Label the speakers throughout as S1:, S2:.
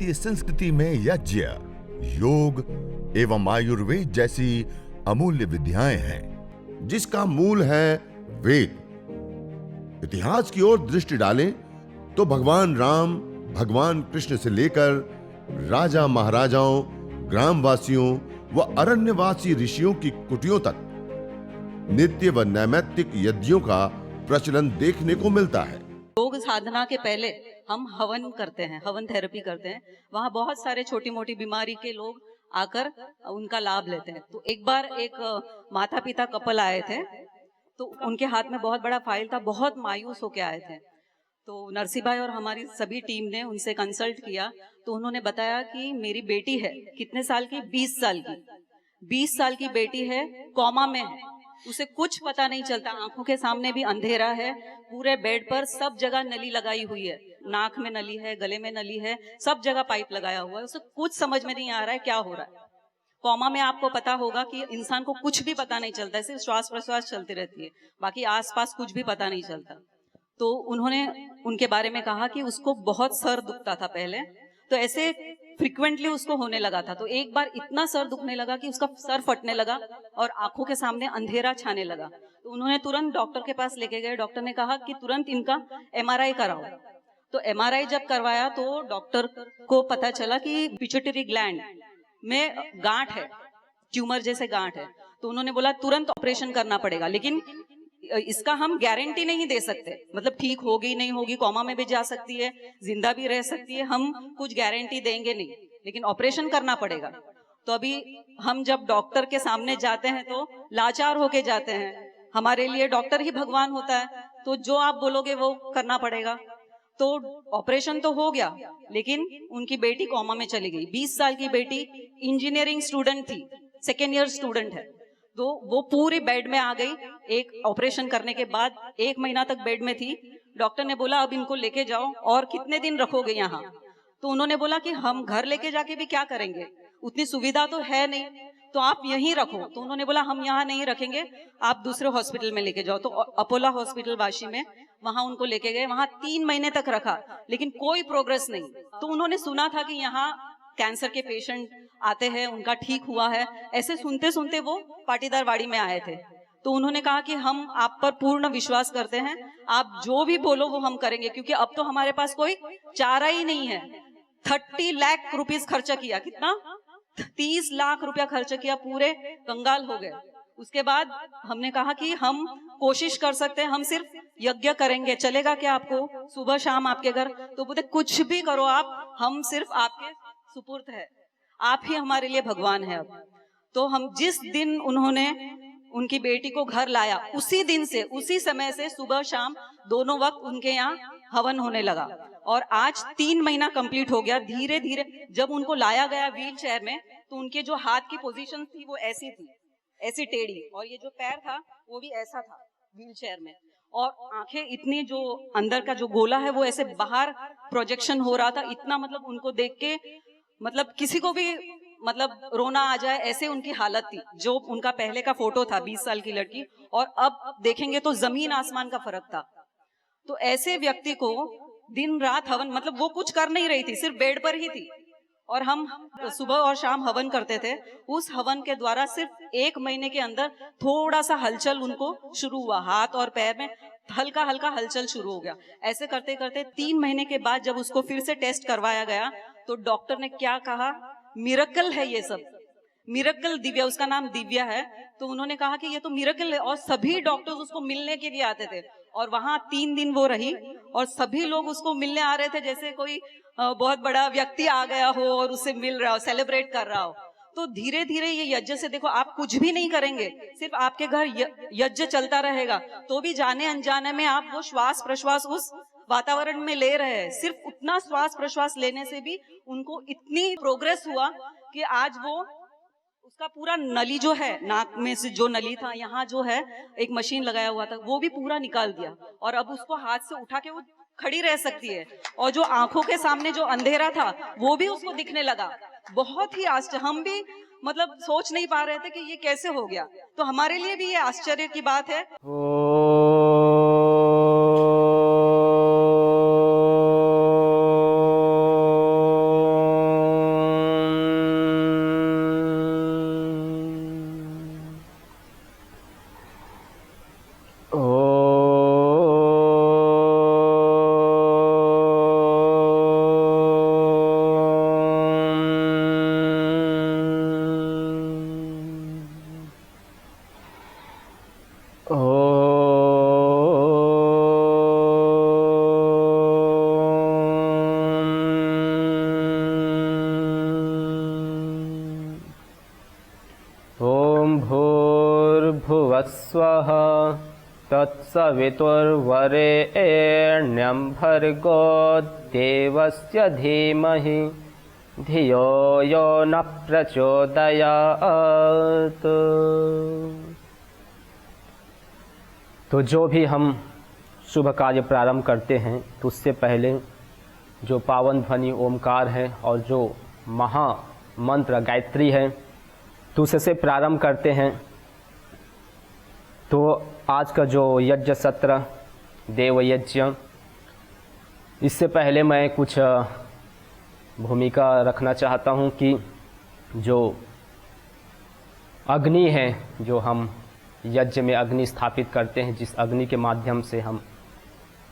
S1: भारतीय संस्कृति में यज्ञ, योग एवं आयुर्वेद जैसी अमूल्य विद्याएं हैं, जिसका मूल है वेद। इतिहास की ओर दृष्टि डालें तो भगवान राम, भगवान कृष्ण से लेकर राजा महाराजाओं, ग्रामवासियों व अरण्यवासी ऋषियों की कुटियों तक नित्य व नैमित्तिक यज्ञों का प्रचलन देखने को मिलता है।
S2: योग साधना के पहले हम हवन करते हैं, हवन थेरेपी करते हैं। वहाँ बहुत सारे छोटी मोटी बीमारी के लोग आकर उनका लाभ लेते हैं। तो एक बार एक माता पिता कपल आए थे, तो उनके हाथ में बहुत बड़ा फाइल था, बहुत मायूस होके आए थे। तो नरसिंह भाई और हमारी सभी टीम ने उनसे कंसल्ट किया, तो उन्होंने बताया कि मेरी बेटी है, कितने साल की, 20 साल की, 20 साल की बेटी है, कोमा में है, उसे कुछ पता नहीं चलता, आंखों के सामने भी अंधेरा है, पूरे बेड पर सब जगह नली लगाई हुई है, नाक में नली है, गले में नली है, सब जगह पाइप लगाया हुआ है, उसे कुछ समझ में नहीं आ रहा है क्या हो रहा है। कोमा में आपको पता होगा कि इंसान को कुछ भी पता नहीं चलता है, सिर्फ श्वास प्रश्वास चलती रहती है, बाकी आसपास कुछ भी पता नहीं चलता। तो उन्होंने उनके बारे में कहा कि उसको बहुत सर दुखता था पहले, तो ऐसे फ्रिक्वेंटली उसको होने लगा था। तो एक बार इतना सर दुखने लगा कि उसका सर फटने लगा और आंखों के सामने अंधेरा छाने लगा। तो उन्होंने तुरंत डॉक्टर के पास लेके गए। डॉक्टर ने कहा कि तुरंत इनका एमआरआई कराओ। तो एमआरआई जब करवाया तो डॉक्टर को पता चला कि पिट्यूटरी ग्लैंड में गांठ है, ट्यूमर जैसे गांठ है। तो उन्होंने बोला तुरंत ऑपरेशन करना पड़ेगा, लेकिन इसका हम गारंटी नहीं दे सकते, मतलब ठीक होगी नहीं होगी, कोमा में भी जा सकती है, जिंदा भी रह सकती है, हम कुछ गारंटी देंगे नहीं, लेकिन ऑपरेशन करना पड़ेगा। तो अभी हम जब डॉक्टर के सामने जाते हैं तो लाचार होके जाते हैं, हमारे लिए डॉक्टर ही भगवान होता है, तो जो आप बोलोगे वो करना पड़ेगा। तो ऑपरेशन तो हो गया, लेकिन उनकी बेटी कोमा में चली गई। 20 साल की बेटी इंजीनियरिंग स्टूडेंट थी, सेकेंड ईयर स्टूडेंट है, तो वो पूरी बेड में आ गई। एक ऑपरेशन करने के बाद 1 महीना तक बेड में थी। डॉक्टर ने बोला अब इनको लेके जाओ, और कितने दिन रखोगे यहाँ। तो उन्होंने बोला कि हम घर लेके जाके भी क्या करेंगे, उतनी सुविधा तो है नहीं, तो आप यहीं रखो। तो उन्होंने बोला हम यहाँ नहीं रखेंगे, आप दूसरे हॉस्पिटल में लेके जाओ। तो अपोलो हॉस्पिटल वाशी में, वहां उनको लेके गए, वहां 3 महीने तक रखा, लेकिन कोई प्रोग्रेस नहीं। तो उन्होंने सुना था कि यहाँ कैंसर के पेशेंट आते हैं, उनका ठीक हुआ है, ऐसे सुनते सुनते वो पाटीदार वाड़ी में आए थे। तो उन्होंने कहा कि हम आप पर पूर्ण विश्वास करते हैं, आप जो भी बोलो वो हम करेंगे, क्योंकि अब तो हमारे पास कोई चारा ही नहीं है। 30 लाख रुपीस खर्चा किया, कितना, 30 लाख रुपया खर्च किया, पूरे कंगाल हो गए। उसके बाद हमने कहा कि हम कोशिश कर सकते हैं, हम सिर्फ यज्ञ करेंगे, चलेगा क्या आपको, सुबह शाम आपके घर। तो बोलते कुछ भी करो आप, हम सिर्फ आपके सुपुर्द है, आप ही हमारे लिए भगवान है। अब तो हम जिस दिन उन्होंने उनकी बेटी को घर लाया, उसी दिन से, उसी समय से सुबह शाम दोनों वक्त उनके यहाँ हवन होने लगा, और आज 3 महीना कंप्लीट हो गया। धीरे धीरे जब उनको लाया गया व्हील चेयर में, तो उनके जो हाथ की पोजीशन थी वो ऐसी थी, ऐसी टेढ़ी, और ये जो पैर था वो भी ऐसा था व्हील चेयर में, और आंखें इतनी, जो अंदर का जो गोला है वो ऐसे बाहर प्रोजेक्शन हो रहा था। इतना मतलब उनको देख के मतलब किसी को भी मतलब रोना आ जाए, ऐसे उनकी हालत थी। जो उनका पहले का फोटो था 20 साल की लड़की, और अब देखेंगे तो जमीन आसमान का फर्क था। तो ऐसे व्यक्ति को दिन रात हवन, मतलब वो कुछ कर नहीं रही थी, सिर्फ बेड पर ही थी, और हम सुबह और शाम हवन करते थे। उस हवन के द्वारा सिर्फ 1 महीने के अंदर थोड़ा सा हलचल उनको शुरू हुआ, हाथ और पैर में हल्का हल्का हलचल शुरू हो गया। ऐसे करते करते 3 महीने के बाद जब उसको फिर से टेस्ट करवाया गया, तो डॉक्टर ने क्या कहा, मिरेकल है ये सब, मिरेकल दिव्या, उसका नाम दिव्या है। तो उन्होंने कहा कि ये तो मिरेकल है, और सभी डॉक्टर्स उसको मिलने के लिए आते थे, और वहां 3 दिन वो रही, और सभी लोग उसको मिलने आ रहे थे जैसे कोई बहुत बड़ा व्यक्ति आ गया हो और उससे मिल रहा हो, सेलिब्रेट कर रहा हो। तो धीरे धीरे ये यज्ञ से, देखो आप कुछ भी नहीं करेंगे, सिर्फ आपके घर यज्ञ चलता रहेगा, तो भी जाने अनजाने में आप वो श्वास प्रश्वास उस वातावरण में ले रहे हैं। सिर्फ उतना श्वास प्रश्वास लेने से भी उनको इतनी प्रोग्रेस हुआ कि आज वो उसका पूरा नली जो है, नाक में से जो नली था, यहाँ जो है एक मशीन लगाया हुआ था, वो भी पूरा निकाल दिया, और अब उसको हाथ से उठा के वो खड़ी रह सकती है, और जो आंखों के सामने जो अंधेरा था वो भी उसको दिखने लगा। बहुत ही आश्चर्य, हम भी मतलब सोच नहीं पा रहे थे कि ये कैसे हो गया। तो हमारे लिए भी ये आश्चर्य की बात है।
S3: भूर्भुवस्वः तत्सवितुर्वरेण्यं भर्गो देवस्य धीमहि धियो यो न प्रचोदयात्। तो जो भी हम शुभ कार्य प्रारंभ करते हैं तो उससे पहले जो पावन ध्वनि ओमकार है और जो महा मंत्र गायत्री है तो उससे प्रारंभ करते हैं। तो आज का जो यज्ञ सत्र देव यज्ञ, इससे पहले मैं कुछ भूमिका रखना चाहता हूँ कि जो अग्नि है, जो हम यज्ञ में अग्नि स्थापित करते हैं, जिस अग्नि के माध्यम से हम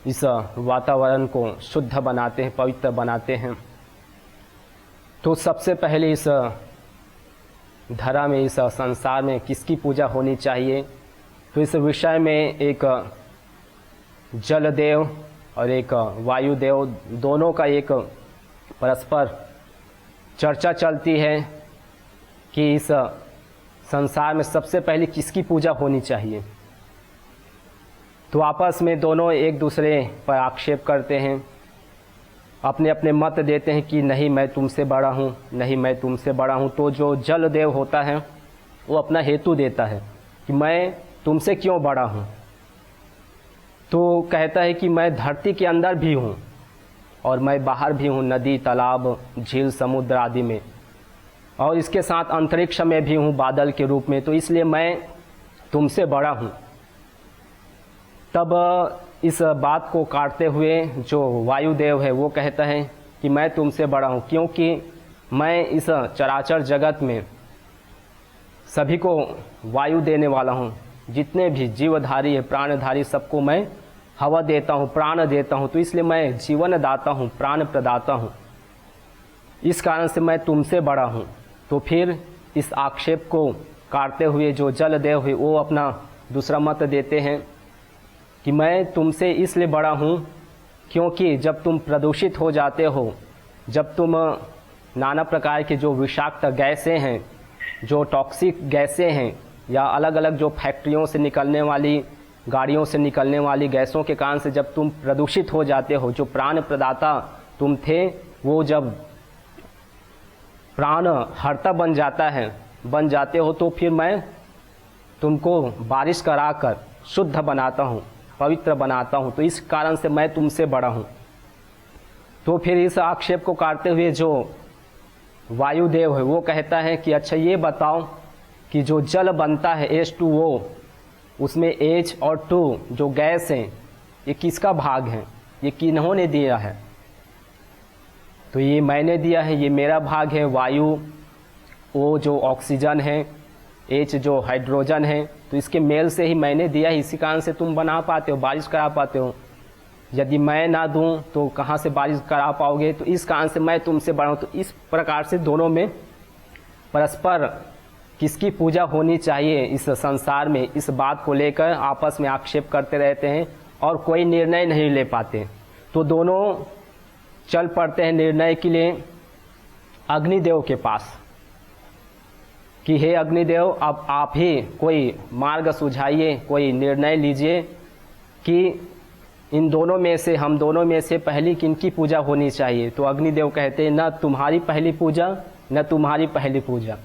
S3: इस वातावरण को शुद्ध बनाते हैं, पवित्र बनाते हैं, तो सबसे पहले इस धरा में, इस संसार में किसकी पूजा होनी चाहिए, तो इस विषय में एक जल देव और एक वायु देव, दोनों का एक परस्पर चर्चा चलती है कि इस संसार में सबसे पहले किसकी पूजा होनी चाहिए। तो आपस में दोनों एक दूसरे पर आक्षेप करते हैं, अपने अपने मत देते हैं कि नहीं मैं तुमसे बड़ा हूँ, नहीं मैं तुमसे बड़ा हूँ। तो जो जल देव होता है वो अपना हेतु देता है कि मैं तुमसे क्यों बड़ा हूँ। तो कहता है कि मैं धरती के अंदर भी हूँ और मैं बाहर भी हूँ, नदी तालाब झील समुद्र आदि में, और इसके साथ अंतरिक्ष में भी हूँ बादल के रूप में, तो इसलिए मैं तुमसे बड़ा हूँ। तब इस बात को काटते हुए जो वायुदेव है वो कहता है कि मैं तुमसे बड़ा हूँ, क्योंकि मैं इस चराचर जगत में सभी को वायु देने वाला हूँ। जितने भी जीवधारी है, प्राणधारी, सबको मैं हवा देता हूँ, प्राण देता हूँ, तो इसलिए मैं जीवन दाता हूँ, प्राण प्रदाता हूँ। इस कारण से मैं तुमसे बड़ा हूँ। तो फिर इस आक्षेप को काटते हुए जो जल देव है वो अपना दूसरा मत देते हैं कि मैं तुमसे इसलिए बड़ा हूँ क्योंकि जब तुम प्रदूषित हो जाते हो, जब तुम नाना प्रकार के जो विषाक्त गैसें हैं, जो टॉक्सिक गैसें हैं, या अलग अलग जो फैक्ट्रियों से निकलने वाली, गाड़ियों से निकलने वाली गैसों के कारण से जब तुम प्रदूषित हो जाते हो, जो प्राण प्रदाता तुम थे वो जब प्राण हरता बन जाते हो, तो फिर मैं तुमको बारिश कराकर शुद्ध बनाता हूँ, पवित्र बनाता हूँ। तो इस कारण से मैं तुमसे बड़ा हूँ। तो फिर इस आक्षेप को काटते हुए जो वायुदेव है वो कहता है कि अच्छा ये बताओ कि जो जल बनता है H2O, उसमें H और 2 जो गैस हैं ये किसका भाग है, ये किन्होंने दिया है। तो ये मैंने दिया है, ये मेरा भाग है। वायु O जो ऑक्सीजन है, H जो हाइड्रोजन है, तो इसके मेल से ही मैंने दिया है। इसी कारण से तुम बना पाते हो, बारिश करा पाते हो। यदि मैं ना दूं तो कहाँ से बारिश करा पाओगे। तो इस कारण से मैं तुमसे बड़ा हूँ। तो इस प्रकार से दोनों में परस्पर किसकी पूजा होनी चाहिए इस संसार में, इस बात को लेकर आपस में आक्षेप करते रहते हैं और कोई निर्णय नहीं ले पाते। तो दोनों चल पड़ते हैं निर्णय के लिए अग्निदेव के पास कि हे अग्निदेव, अब आप ही कोई मार्ग सुझाइए, कोई निर्णय लीजिए कि इन दोनों में से, हम दोनों में से पहली किनकी पूजा होनी चाहिए। तो अग्निदेव कहते हैं न तुम्हारी पहली पूजा, न तुम्हारी पहली पूजा।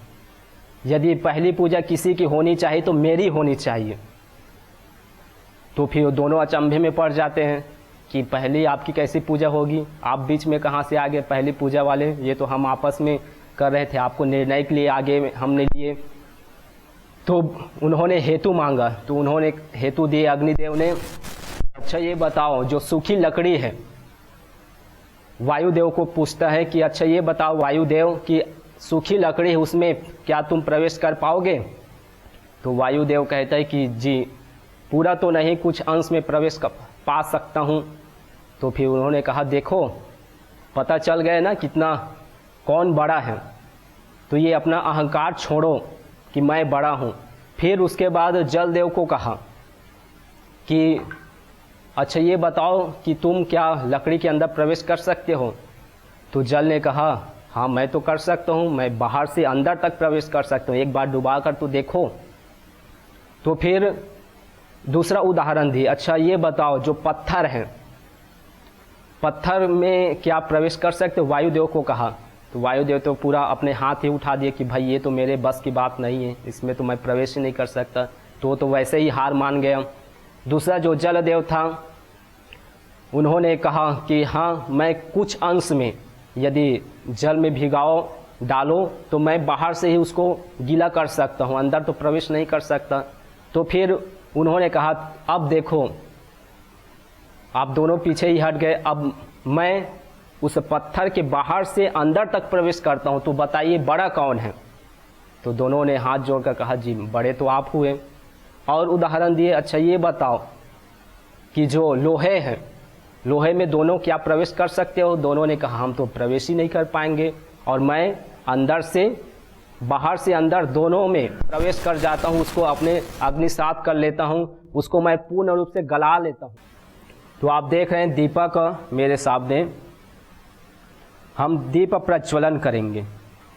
S3: यदि पहली पूजा किसी की होनी चाहिए तो मेरी होनी चाहिए। तो फिर दोनों अचंभे में पड़ जाते हैं कि पहली आपकी कैसी पूजा होगी, आप बीच में कहाँ से आ गए पहली पूजा वाले, ये तो हम आपस में कर रहे थे, आपको निर्णय के लिए आगे हमने लिए। तो उन्होंने हेतु मांगा, तो उन्होंने हेतु दिए अग्निदेव ने। अच्छा ये बताओ, जो सूखी लकड़ी है, वायुदेव को पूछता है कि अच्छा ये बताओ वायुदेव कि सूखी लकड़ी है उसमें क्या तुम प्रवेश कर पाओगे। तो वायुदेव कहता है कि जी पूरा तो नहीं, कुछ अंश में प्रवेश पा सकता हूँ। तो फिर उन्होंने कहा देखो पता चल गया ना कितना कौन बड़ा है, तो ये अपना अहंकार छोड़ो कि मैं बड़ा हूँ। फिर उसके बाद जलदेव को कहा कि अच्छा ये बताओ कि तुम क्या लकड़ी के अंदर प्रवेश कर सकते हो। तो जल ने कहा हाँ मैं तो कर सकता हूँ, मैं बाहर से अंदर तक प्रवेश कर सकता हूँ, एक बार डुबा कर तो देखो तो फिर दूसरा उदाहरण दिए, अच्छा ये बताओ जो पत्थर है, पत्थर में क्या प्रवेश कर सकते? वायुदेव को कहा, तो वायुदेव तो पूरा अपने हाथ ही उठा दिए कि भाई ये तो मेरे बस की बात नहीं है, इसमें तो मैं प्रवेश ही नहीं कर सकता, तो वैसे ही हार मान गया। दूसरा जो जलदेव था, उन्होंने कहा कि हाँ मैं कुछ अंश में यदि जल में भिगाओ डालो तो मैं बाहर से ही उसको गीला कर सकता हूँ, अंदर तो प्रवेश नहीं कर सकता। तो फिर उन्होंने कहा अब देखो, आप दोनों पीछे ही हट गए, अब मैं उस पत्थर के बाहर से अंदर तक प्रवेश करता हूँ, तो बताइए बड़ा कौन है? तो दोनों ने हाथ जोड़कर कहा जी बड़े तो आप हुए। और उदाहरण दिए, अच्छा ये बताओ कि जो लोहे है, लोहे में दोनों क्या प्रवेश कर सकते हो? दोनों ने कहा हम तो प्रवेश ही नहीं कर पाएंगे, और मैं अंदर से बाहर से अंदर दोनों में प्रवेश कर जाता हूँ, उसको अपने अग्निसात कर लेता हूँ, उसको मैं पूर्ण रूप से गला लेता हूँ। तो आप देख रहे हैं दीपक मेरे सामने, हम दीप प्रज्वलन करेंगे,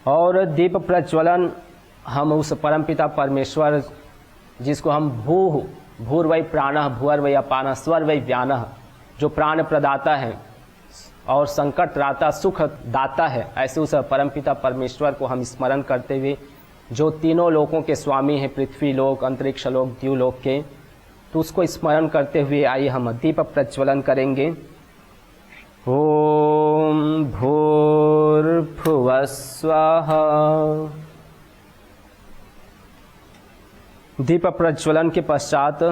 S3: और दीप प्रज्वलन हम उस परमपिता परमेश्वर जिसको हम भूर्वै प्राणः भुवर्वै अपानः स्वरवै व्यानः, जो प्राण प्रदाता है और संकट त्राता सुख दाता है, ऐसे उस परमपिता परमेश्वर को हम स्मरण करते हुए, जो तीनों लोकों के स्वामी हैं, पृथ्वी लोक, अंतरिक्ष लोक, द्युलोक के, तो उसको स्मरण करते हुए आइए हम दीप प्रज्वलन करेंगे। ओम भूर्भुवः स्वः। दीप प्रज्वलन के पश्चात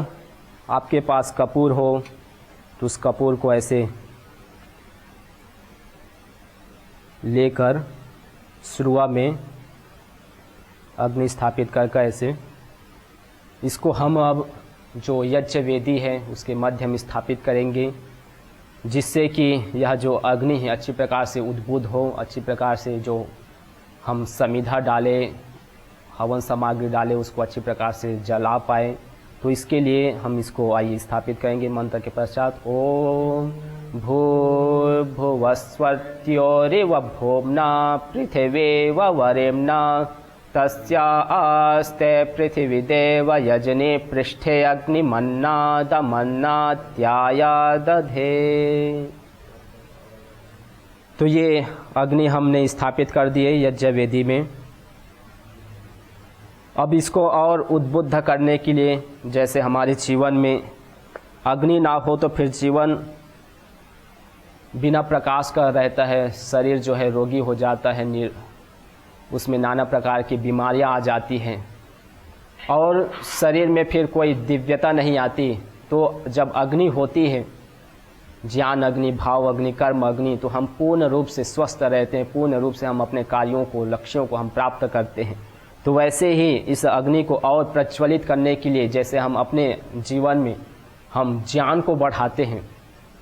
S3: आपके पास कपूर हो तो उस कपूर को ऐसे लेकर शुरुआत में अग्नि स्थापित करके ऐसे इसको हम अब जो यज्ञ वेदी है उसके मध्य में स्थापित करेंगे, जिससे कि यह जो अग्नि है अच्छी प्रकार से उद्बुद्ध हो, अच्छी प्रकार से जो हम समिधा डाले, हवन सामग्री डाले, उसको अच्छी प्रकार से जला पाए। तो इसके लिए हम इसको आइए स्थापित करेंगे मंत्र के पश्चात। ओम भूर्भुवस्वर्त्योरिव भोम्ना पृथिवीव वरेम्ना तस्या आस्ते पृथिवी देव यजने पृष्ठे अग्निमन्नादमन्नात्याया दधे। तो ये अग्नि हमने स्थापित कर दिए यज्ञ वेदी में। अब इसको और उद्बुद्ध करने के लिए, जैसे हमारे जीवन में अग्नि ना हो तो फिर जीवन बिना प्रकाश का रहता है, शरीर जो है रोगी हो जाता है, उसमें नाना प्रकार की बीमारियां आ जाती हैं और शरीर में फिर कोई दिव्यता नहीं आती। तो जब अग्नि होती है, ज्ञान अग्नि, भाव अग्नि, कर्म अग्नि, तो हम पूर्ण रूप से स्वस्थ रहते हैं, पूर्ण रूप से हम अपने कार्यों को, लक्ष्यों को हम प्राप्त करते हैं। तो वैसे ही इस अग्नि को और प्रज्वलित करने के लिए, जैसे हम अपने जीवन में हम ज्ञान को बढ़ाते हैं,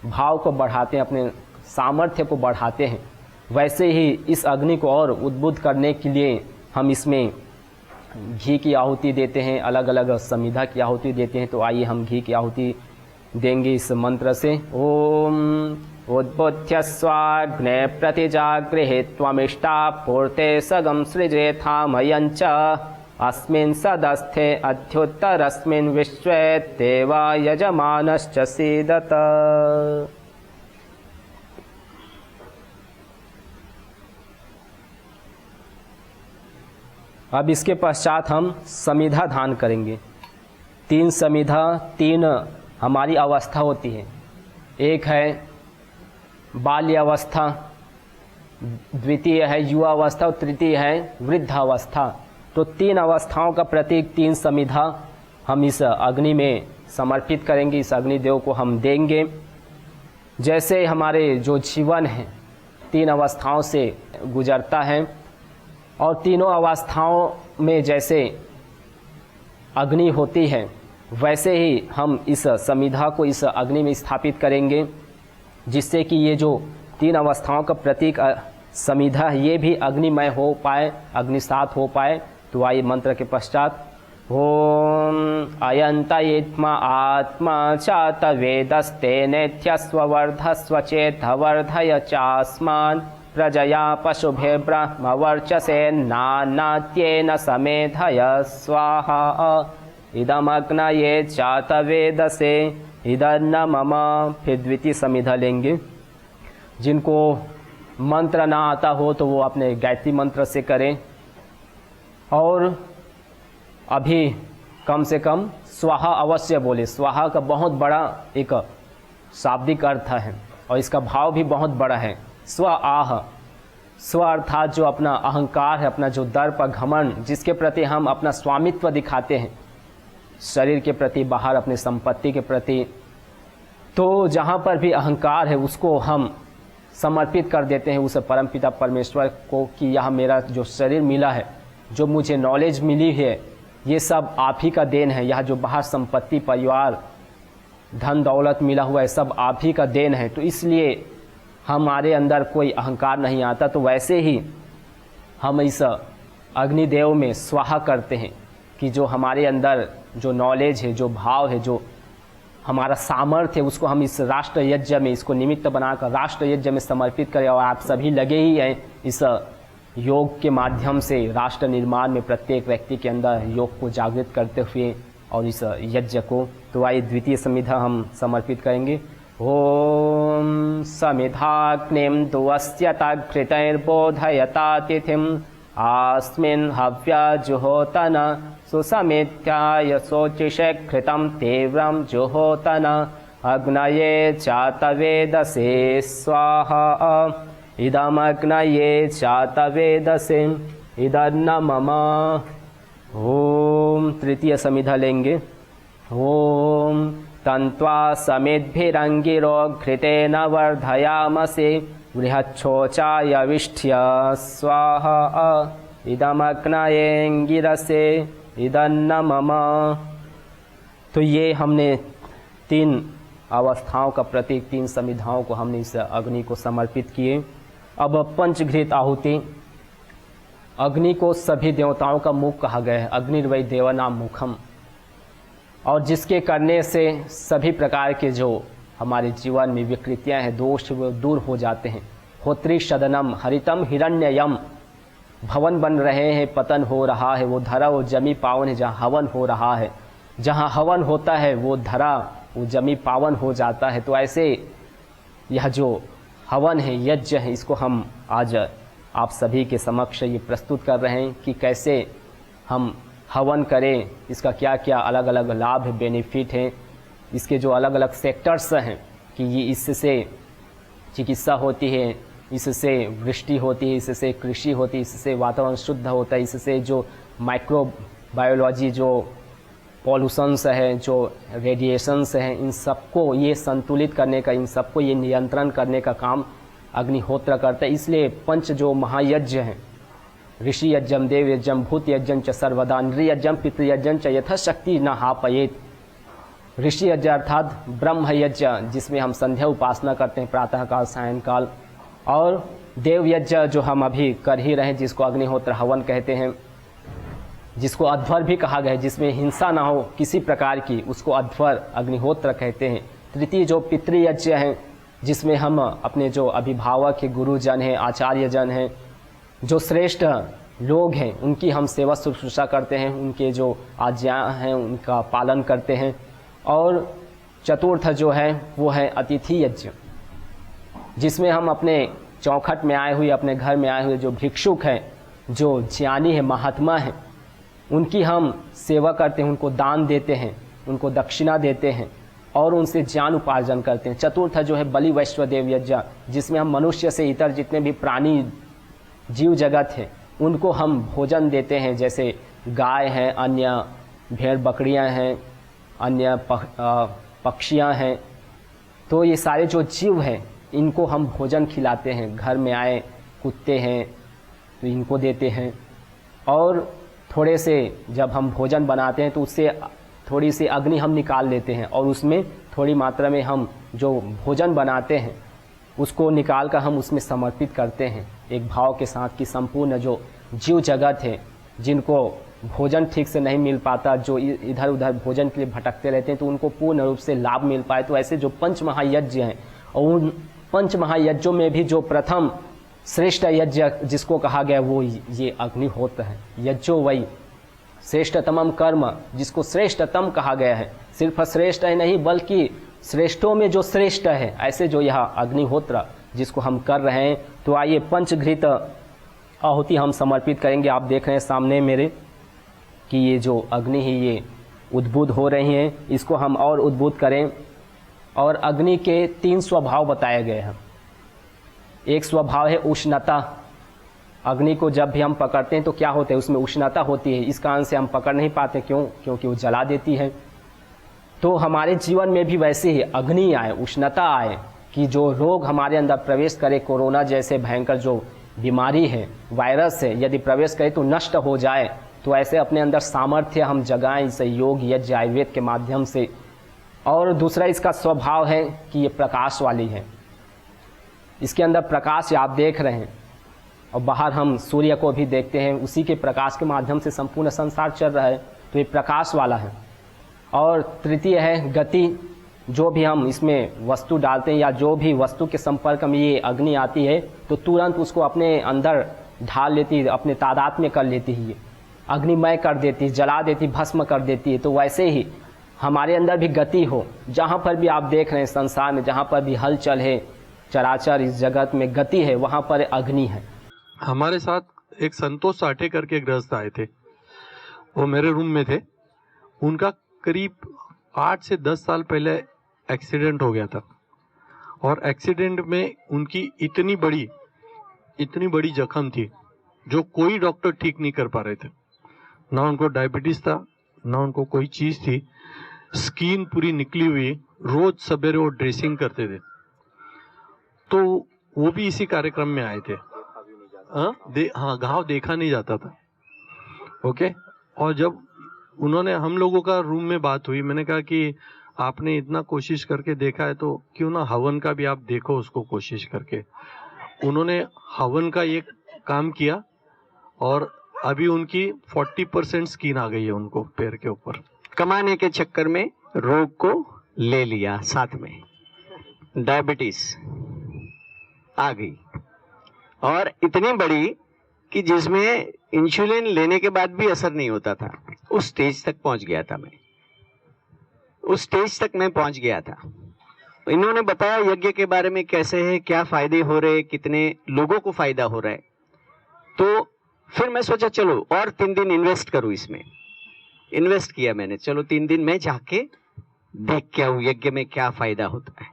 S3: भाव को बढ़ाते हैं, अपने सामर्थ्य को बढ़ाते हैं, वैसे ही इस अग्नि को और उद्बुद्ध करने के लिए हम इसमें घी की आहुति देते हैं, अलग अलग समिधा की आहुति देते हैं। तो आइए हम घी की आहुति देंगे इस मंत्र से। ओम उद्बुद्ध्य स्वाग्ने प्रतिजागृहे त्वमिष्टा पूर्ते सगम सृजेथामयञ्च अस्मिन् सदस्थे अध्युत्तरस्मिन् विश्वे देवा यजमानश्च सीदत। अब इसके पश्चात हम समिधा दान करेंगे। 3 समिधा, 3 हमारी अवस्था होती है। एक है बाल्य अवस्था, द्वितीय है युवा अवस्था और तृतीय है वृद्धावस्था। तो 3 अवस्थाओं का प्रतीक 3 समिधा हम इस अग्नि में समर्पित करेंगे, इस अग्निदेव को हम देंगे। जैसे हमारे जो जीवन है 3 अवस्थाओं से गुजरता है और तीनों अवस्थाओं में जैसे अग्नि होती है, वैसे ही हम इस समिधा को इस अग्नि में स्थापित करेंगे, जिससे कि ये जो 3 अवस्थाओं का प्रतीक समिधा ये भी अग्निमय हो पाए, अग्निसात हो पाए। तो आइए मंत्र के पश्चात ओम अयंतयेत्मा आत्मा चात वेदस्ते नेत्यस्वर्धस्व चेतवर्धय चास्मान् प्रजया पशुभे ब्रह्म वर्चसे नानात्येन समेधय स्वाहा। इदमग्नये चातवेदसे इदन्न मम। फिर द्वितीय समिधा लेंगे। जिनको मंत्र ना आता हो तो वो अपने गायत्री मंत्र से करें, और अभी कम से कम स्वाहा अवश्य बोले। स्वाहा का बहुत बड़ा एक शाब्दिक अर्थ है और इसका भाव भी बहुत बड़ा है। स्व आह, स्व अर्थात जो अपना अहंकार है, अपना जो दर्प घमंड, जिसके प्रति हम अपना स्वामित्व दिखाते हैं, शरीर के प्रति, बाहर अपनी संपत्ति के प्रति, तो जहाँ पर भी अहंकार है उसको हम समर्पित कर देते हैं उस परमपिता परमेश्वर को कि यह मेरा जो शरीर मिला है, जो मुझे नॉलेज मिली है, ये सब आप ही का देन है। यह जो बाहर संपत्ति, परिवार, धन दौलत मिला हुआ है, सब आप ही का देन है। तो इसलिए हमारे अंदर कोई अहंकार नहीं आता। तो वैसे ही हम इस अग्निदेव में स्वाहा करते हैं कि जो हमारे अंदर जो नॉलेज है, जो भाव है, जो हमारा सामर्थ्य है, उसको हम इस राष्ट्र यज्ञ में, इसको निमित्त बनाकर राष्ट्र यज्ञ में समर्पित करें। और आप सभी लगे ही हैं इस योग के माध्यम से राष्ट्र निर्माण में, प्रत्येक व्यक्ति के अंदर योग को जागृत करते हुए और इस यज्ञ को। तो आइए द्वितीय समिधा हम समर्पित करेंगे। ओम समिधाग्निं दुवस्यता कृतैर्बोधयता तिथिम् आस्मिन् हव्यजुहोतन सुसमित्याय शोचिषे कृतं तीव्रं जुहोतन अग्नये चातवेदसे स्वाहा इदमग्नये चातवेदसे इदन्न मम। ओम तृतीय समिधा लेंगे। ओम तन्त्वा समिद्भिरङ्गिरो घृतेन वर्धयामसे बृहच्छोचाय विष्ठ्य स्वाहा इदमग्नयेऽङ्गिरसे इदन्न मम। तो ये हमने 3 अवस्थाओं का प्रतीक, 3 समिधाओं को हमने इस अग्नि को समर्पित किए। अब पंचघृत आहुति। अग्नि को सभी देवताओं का मुख कहा गया है, अग्निर्वै देवानां मुखम, और जिसके करने से सभी प्रकार के जो हमारे जीवन में विकृतियां हैं, दोष, वो दूर हो जाते हैं। होत्री सदनम हरितम हिरण्ययम, भवन बन रहे हैं, पतन हो रहा है, वो धरा वो जमी पावन है। जहाँ हवन हो रहा है, जहाँ हवन होता है वो धरा वो जमी पावन हो जाता है। तो ऐसे यह जो हवन है, यज्ञ है, इसको हम आज आप सभी के समक्ष ये प्रस्तुत कर रहे हैं कि कैसे हम हवन करें, इसका क्या क्या अलग अलग लाभ, बेनिफिट हैं, इसके जो अलग अलग सेक्टर्स हैं कि ये इससे चिकित्सा होती है, इससे वृष्टि होती है, इससे कृषि होती है, इससे वातावरण शुद्ध होता है, इससे जो माइक्रोबायोलॉजी, जो पॉल्यूशंस है, जो रेडिएशंस हैं, इन सबको ये संतुलित करने का, इन सबको ये नियंत्रण करने का काम अग्निहोत्र करता है। इसलिए पंच जो महायज्ञ हैं, ऋषि यज्ञम, देव यज्ञम, भूत यज्ञम च सर्वदा, नृयज्ञम पितृयज्ञम च यथाशक्ति न हापयेत। ऋषि यज्ञ अर्थात ब्रह्म यज्ञ, जिसमें हम संध्या उपासना करते हैं, प्रातःकाल, सायंकाल, और देव यज्ञ जो हम अभी कर ही रहे हैं, जिसको अग्निहोत्र हवन कहते हैं, जिसको अध्वर भी कहा गया है, जिसमें हिंसा ना हो किसी प्रकार की, उसको अध्वर अग्निहोत्र कहते हैं। तृतीय जो पितृयज्ञ हैं, जिसमें हम अपने जो अभिभावक हैं, गुरुजन हैं, आचार्यजन हैं, जो श्रेष्ठ लोग हैं, उनकी हम सेवा शुश्रूषा करते हैं, उनके जो आज्ञा हैं उनका पालन करते हैं। और चतुर्थ जो है वो है अतिथि यज्ञ, जिसमें हम अपने चौखट में आए हुए, अपने घर में आए हुए जो भिक्षुक हैं, जो ज्ञानी है, महात्मा हैं, उनकी हम सेवा करते हैं, उनको दान देते हैं, उनको दक्षिणा देते हैं और उनसे ज्ञान उपार्जन करते हैं। चतुर्थ जो है बलि वैश्वदेव यज्ञ, जिसमें हम मनुष्य से इतर जितने भी प्राणी जीव जगत है उनको हम भोजन देते हैं, जैसे गाय हैं, अन्य भेड़ बकरियां हैं, अन्य पक्षियां हैं। तो ये सारे जो जीव हैं इनको हम भोजन खिलाते हैं। घर में आए कुत्ते हैं तो इनको देते हैं। और थोड़े से जब हम भोजन बनाते हैं तो उससे थोड़ी सी अग्नि हम निकाल लेते हैं और उसमें थोड़ी मात्रा में हम जो भोजन बनाते हैं उसको निकाल कर हम उसमें समर्पित करते हैं, एक भाव के साथ कि संपूर्ण जो जीव जगत है, जिनको भोजन ठीक से नहीं मिल पाता, जो इधर उधर भोजन के लिए भटकते रहते हैं, तो उनको पूर्ण रूप से लाभ मिल पाए। तो ऐसे जो पंच महायज्ञ हैं, और उन पंच महायज्ञों में भी जो प्रथम श्रेष्ठ यज्ञ जिसको कहा गया वो ये अग्निहोत्र है। यज्ञो वै श्रेष्ठतमम कर्म, जिसको श्रेष्ठतम कहा गया है, सिर्फ श्रेष्ठ है नहीं बल्कि श्रेष्ठों में जो श्रेष्ठ है, ऐसे जो यह अग्निहोत्र जिसको हम कर रहे हैं। तो आइए पंचघृत आहुति हम समर्पित करेंगे। आप देख रहे हैं सामने मेरे कि ये जो अग्नि है ये उद्बुद्ध हो रही हैं, इसको हम और उद्बुद्ध करें। और अग्नि के 3 स्वभाव बताए गए हैं। एक स्वभाव है उष्णता। अग्नि को जब भी हम पकड़ते हैं तो क्या होता है, उसमें उष्णता होती है, इस कारण से हम पकड़ नहीं पाते। क्यों? क्योंकि वो जला देती है। तो हमारे जीवन में भी वैसे ही अग्नि आए, उष्णता आए कि जो रोग हमारे अंदर प्रवेश करे, कोरोना जैसे भयंकर जो बीमारी है, वायरस है, यदि प्रवेश करे तो नष्ट हो जाए। तो ऐसे अपने अंदर सामर्थ्य हम जगाएं इस योग यज्ञ आयुर्वेद के माध्यम से। और दूसरा इसका स्वभाव है कि ये प्रकाश वाली है। इसके अंदर प्रकाश आप देख रहे हैं और बाहर हम सूर्य को भी देखते हैं, उसी के प्रकाश के माध्यम से संपूर्ण संसार चल रहा है। तो ये प्रकाश वाला है। और तृतीय है गति। जो भी हम इसमें वस्तु डालते हैं या जो भी वस्तु के संपर्क में ये अग्नि आती है तो तुरंत उसको अपने अंदर ढाल लेती है, अपने तादाद में कर लेती है, अग्निमय कर देती है, जला देती, भस्म कर देती है। तो वैसे ही हमारे अंदर भी गति हो। जहाँ पर भी आप देख रहे हैं संसार में, जहाँ पर भी हलचल है, चराचर इस जगत में गति है, वहाँ पर अग्नि है।
S4: हमारे साथ एक संतोष साठे करके गृहस्थ आए थे, वो मेरे रूम में थे। उनका करीब 8 से 10 साल पहले एक्सीडेंट हो गया था और एक्सीडेंट में उनकी इतनी बड़ी जख्म थी जो कोई डॉक्टर ठीक नहीं कर पा रहे थे। ना उनको डायबिटीज था, ना उनको कोई चीज थी, स्किन पूरी निकली हुई। रोज सवेरे वो ड्रेसिंग करते थे। तो वो भी इसी कार्यक्रम में आए थे। हाँ, घाव देखा नहीं जाता था। ओके। और जब उन्होंने, हम लोगों का रूम में बात हुई, मैंने कहा कि आपने इतना कोशिश करके देखा है तो क्यों ना हवन का भी आप देखो उसको कोशिश करके। उन्होंने हवन का एक काम किया और अभी उनकी 40% स्किन आ गई है उनको पैर के ऊपर।
S5: कमाने के चक्कर में रोग को ले लिया, साथ में डायबिटीज आ गई और इतनी बड़ी कि जिसमें इंसुलिन लेने के बाद भी असर नहीं होता था। उस स्टेज तक पहुंच गया था मैं, उस स्टेज तक मैं पहुंच गया था। इन्होंने बताया यज्ञ के बारे में, कैसे है, क्या फायदे हो रहे, कितने लोगों को फायदा हो रहा है। तो फिर मैं सोचा चलो और 3 दिन इन्वेस्ट करूं इसमें। इन्वेस्ट किया मैंने, चलो 3 दिन में जाके देख के आऊं यज्ञ में क्या फायदा होता है।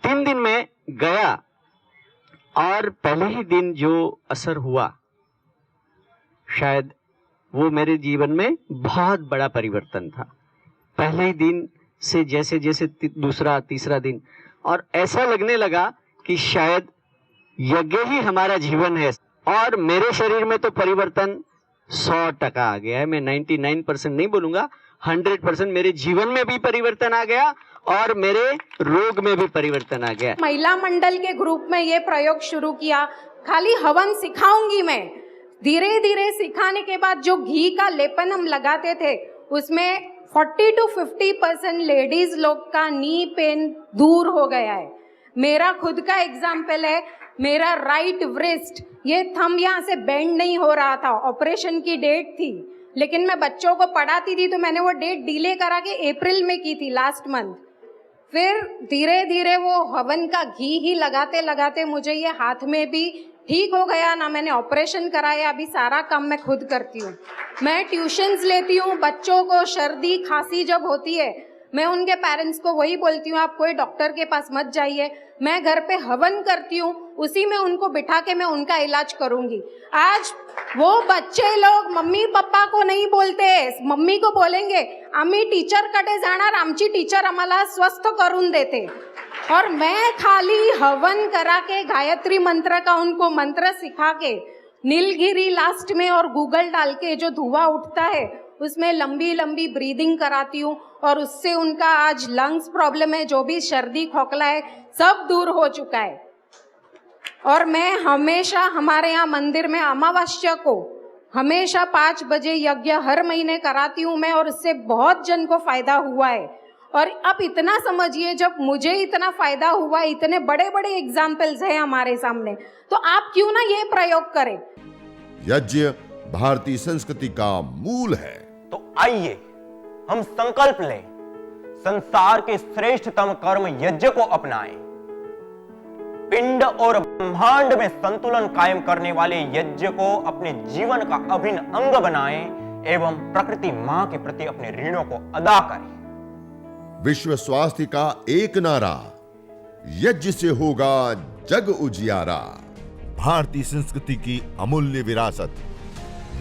S5: 3 दिन में गया और पहले ही दिन जो असर हुआ, शायद वो मेरे जीवन में बहुत बड़ा परिवर्तन था। पहले ही दिन से जैसे जैसे दूसरा तीसरा दिन, और ऐसा लगने लगा कि शायद यज्ञ ही हमारा जीवन है। और मेरे शरीर में तो परिवर्तन 100% आ गया है। मैं 99% नहीं बोलूंगा, 100% मेरे जीवन में भी परिवर्तन आ गया और मेरे रोग में भी परिवर्तन आ गया।
S6: महिला मंडल के ग्रुप में ये प्रयोग शुरू किया। खाली हवन सिखाऊंगी मैं। धीरे धीरे सिखाने के बाद जो घी का लेपन हम लगाते थे उसमें 40 to 50% लेडीज लोग का नी पेन दूर हो गया है। मेरा खुद का एग्जाम्पल है। मेरा राइट व्रिस्ट, ये थंब यहाँ से बेंड नहीं हो रहा था। ऑपरेशन की डेट थी, लेकिन मैं बच्चों को पढ़ाती थी तो मैंने वो डेट डिले करा के अप्रैल में की थी, लास्ट मंथ। फिर धीरे धीरे वो हवन का घी ही लगाते लगाते मुझे ये हाथ में भी ठीक हो गया ना। मैंने ऑपरेशन कराया, अभी सारा काम मैं खुद करती हूँ। मैं ट्यूशन्स लेती हूँ बच्चों को। सर्दी खांसी जब होती है मैं उनके पेरेंट्स को वही बोलती हूँ, आप कोई डॉक्टर के पास मत जाइए। मैं घर पे हवन करती हूँ, उसी में उनको बिठा के मैं उनका इलाज करूंगी। आज वो बच्चे लोग मम्मी पापा को नहीं बोलते, मम्मी को बोलेंगे आम्ही टीचर कडे जाणार, आमची टीचर आम्हाला स्वस्थ करून देते। और मैं खाली हवन करा के गायत्री मंत्र का उनको मंत्र सिखा के, नीलगिरी लास्ट में और गूगल डाल के जो धुआं उठता है उसमें लंबी लंबी ब्रीदिंग कराती हूँ और उससे उनका आज लंग्स प्रॉब्लम है, जो भी सर्दी खोखला है, सब दूर हो चुका है। और मैं हमेशा हमारे यहाँ मंदिर में अमावस्या को हमेशा 5 बजे यज्ञ हर महीने कराती हूँ मैं, और उससे बहुत जन को फायदा हुआ है। और अब इतना समझिए, जब मुझे इतना फायदा हुआ, इतने बड़े बड़े एग्जाम्पल्स हैं हमारे सामने, तो आप क्यों ना ये प्रयोग करें।
S1: यज्ञ भारतीय संस्कृति का मूल है।
S7: तो आइए हम संकल्प लें, संसार के श्रेष्ठतम कर्म यज्ञ को अपनाएं। पिंड और ब्रह्मांड में संतुलन कायम करने वाले यज्ञ को अपने जीवन का अभिन्न अंग बनाएं एवं प्रकृति मां के प्रति अपने ऋणों को अदा करें।
S1: विश्व स्वास्थ्य का एक नारा, यज्ञ से होगा जग उजियारा। भारतीय संस्कृति की अमूल्य विरासत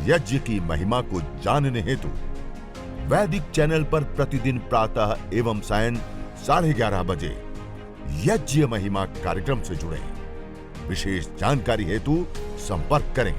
S1: यज्ञ की महिमा को जानने हेतु वैदिक चैनल पर प्रतिदिन प्रातः एवं सायं 11:30 बजे यज्ञ महिमा कार्यक्रम से जुड़ें। विशेष जानकारी हेतु संपर्क करें।